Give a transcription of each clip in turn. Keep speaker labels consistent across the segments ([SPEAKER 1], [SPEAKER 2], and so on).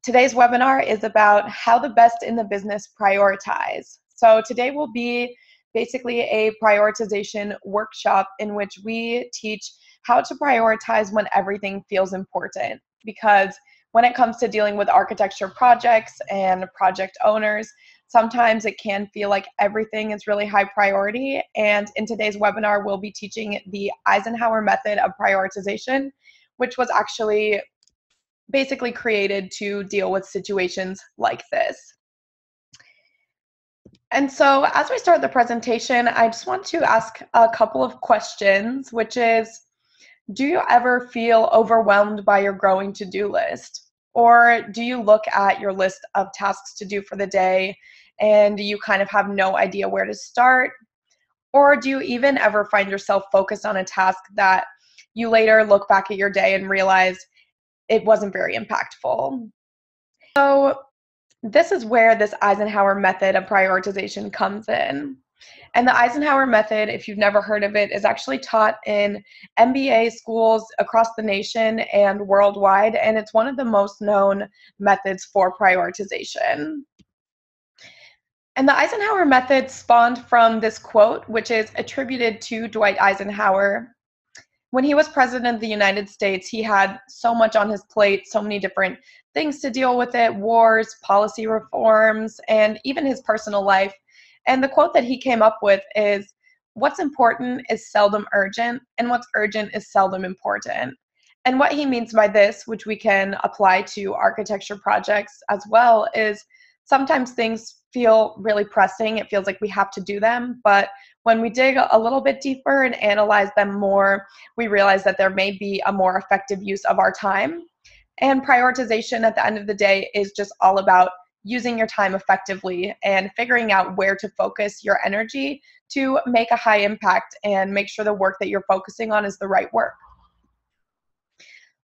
[SPEAKER 1] Today's webinar is about how the best in the business prioritize. So today will be basically a prioritization workshop in which we teach how to prioritize when everything feels important. Because when it comes to dealing with architecture projects and project owners, sometimes it can feel like everything is really high priority. And in today's webinar, we'll be teaching the Eisenhower Method of Prioritization, which was actually basically created to deal with situations like this. And so as we start the presentation, I just want to ask a couple of questions, which is, do you ever feel overwhelmed by your growing to-do list? Or do you look at your list of tasks to do for the day and you kind of have no idea where to start? Or do you even ever find yourself focused on a task that you later look back at your day and realize it wasn't very impactful? So this is where this Eisenhower method of prioritization comes in. And the Eisenhower method, if you've never heard of it, is actually taught in MBA schools across the nation and worldwide, and it's one of the most known methods for prioritization. And the Eisenhower method spawned from this quote, which is attributed to Dwight Eisenhower. When he was president of the United States, he had so much on his plate, so many different things to deal with it, wars, policy reforms, and even his personal life. And the quote that he came up with is, "What's important is seldom urgent, and what's urgent is seldom important." And what he means by this, which we can apply to architecture projects as well, is sometimes things feel really pressing. It feels like we have to do them, but when we dig a little bit deeper and analyze them more, we realize that there may be a more effective use of our time. And prioritization at the end of the day is just all about using your time effectively and figuring out where to focus your energy to make a high impact and make sure the work that you're focusing on is the right work.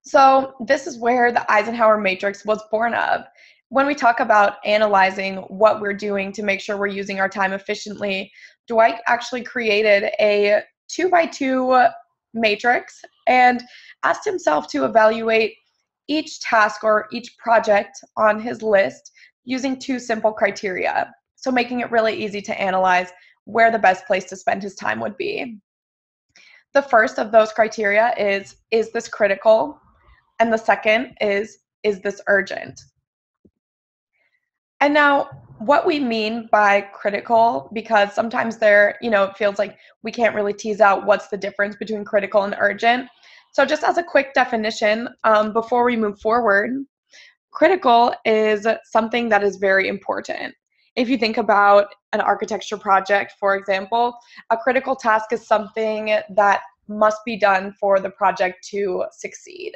[SPEAKER 1] So this is where the Eisenhower Matrix was born of. When we talk about analyzing what we're doing to make sure we're using our time efficiently, Dwight actually created a 2x2 matrix and asked himself to evaluate each task or each project on his list using two simple criteria. So making it really easy to analyze where the best place to spend his time would be. The first of those criteria is this critical? And the second is this urgent? And now what we mean by critical, because sometimes it feels like we can't really tease out what's the difference between critical and urgent. So just as a quick definition, before we move forward, critical is something that is very important. If you think about an architecture project, for example, a critical task is something that must be done for the project to succeed.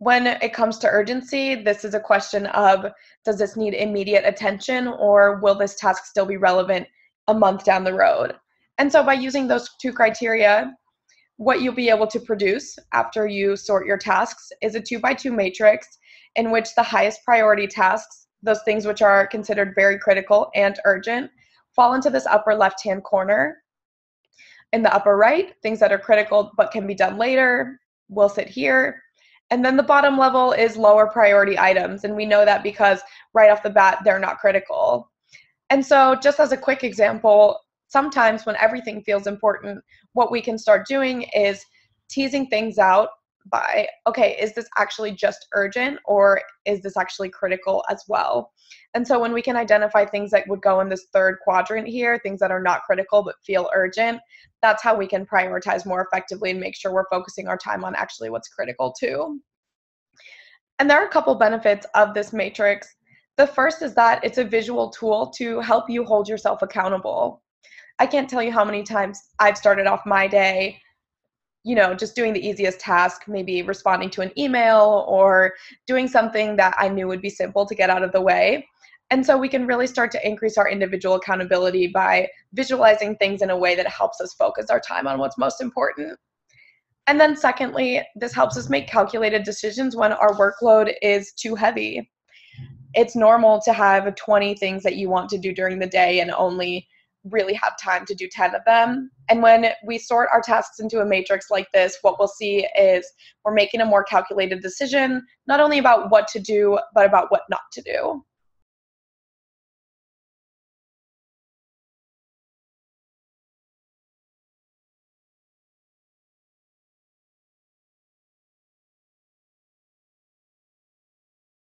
[SPEAKER 1] When it comes to urgency, this is a question of, does this need immediate attention, or will this task still be relevant a month down the road? And so by using those two criteria, what you'll be able to produce after you sort your tasks is a 2x2 matrix in which the highest priority tasks, those things which are considered very critical and urgent, fall into this upper left-hand corner. In the upper right, things that are critical but can be done later will sit here. And then the bottom level is lower priority items. And we know that because right off the bat, they're not critical. And so just as a quick example, sometimes when everything feels important, what we can start doing is teasing things out by, okay, is this actually just urgent, or is this actually critical as well? And so when we can identify things that would go in this third quadrant here, things that are not critical but feel urgent, that's how we can prioritize more effectively and make sure we're focusing our time on actually what's critical too. And there are a couple benefits of this matrix. The first is that it's a visual tool to help you hold yourself accountable. I can't tell you how many times I've started off my day just doing the easiest task, maybe responding to an email or doing something that I knew would be simple to get out of the way. And so we can really start to increase our individual accountability by visualizing things in a way that helps us focus our time on what's most important. And then secondly, this helps us make calculated decisions when our workload is too heavy. It's normal to have 20 things that you want to do during the day and only really have time to do 10 of them. And when we sort our tasks into a matrix like this, what we'll see is we're making a more calculated decision, not only about what to do, but about what not to do.